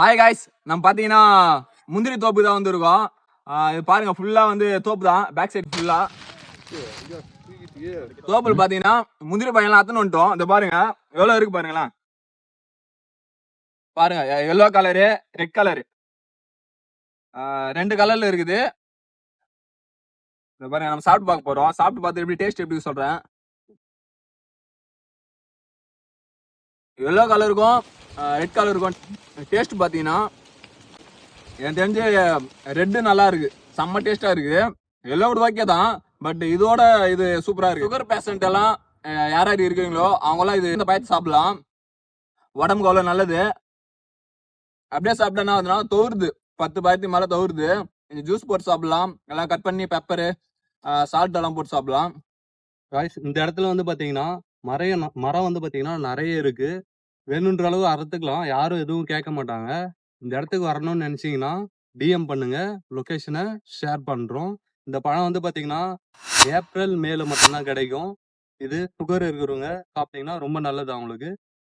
Hi guys, நம்ம பார்த்தீங்கன்னா முந்திரி தோப்பு தான் வந்துருக்கோம். இது பாருங்க, ஃபுல்லா வந்து தோப்பு தான். பேக் சைடு ஃபுல்லா தோப்புல பார்த்தீங்கன்னா முந்திரி பழம்லாம் அத்தனை வந்துட்டோம். இதை பாருங்க எவ்வளோ இருக்கு பாருங்களேன். பாருங்க, எல்லோ கலரு, ரெட் கலரு, ரெண்டு கலர்ல இருக்குது. இதை பாருங்க, நம்ம சாப்பிட்டு பார்க்க போறோம். சாப்பிட்டு பார்த்து எப்படி டேஸ்ட் எப்படி சொல்றேன். எல்லோ கலருக்கும் ரெட் கலருக்கும் டேஸ்ட் பார்த்தீங்கன்னா எனக்கு தெரிஞ்சு ரெட்டு நல்லா இருக்கு, செம்ம டேஸ்டா இருக்கு. எல்லோட ஓகே தான், பட் இதோட இது சூப்பரா இருக்கு. சுகர் பேஷண்ட் எல்லாம் யார் யார் இருக்கீங்களோ அவங்களாம் இது இந்த பயத்து சாப்பிடலாம். உடம்புக்கு அவ்வளோ நல்லது. அப்படியே சாப்பிட்டேன்னா அதனால தோறுது, 10 பயத்து மேலே தோறுது. ஜூஸ் போட்டு சாப்பிடலாம், எல்லாம் கட் பண்ணி பெப்பரு சால்ட் எல்லாம் போட்டு சாப்பிடலாம். இந்த இடத்துல வந்து பாத்தீங்கன்னா மரம் வந்து பாத்தீங்கன்னா நிறைய இருக்கு. வேணுன்ற அளவு அறுத்துக்கலாம், யாரும் எதுவும் கேட்க மாட்டாங்க. இந்த இடத்துக்கு வரணும்னு நினைச்சீங்கன்னா டிஎம் பண்ணுங்க, லொகேஷனை ஷேர் பண்றோம். இந்த பழம் வந்து பாத்தீங்கன்னா ஏப்ரல் மேல மட்டும்தான் கிடைக்கும். இது சுகர் இருக்கிறவங்க சாப்பிட்டீங்கன்னா ரொம்ப நல்லது அவங்களுக்கு.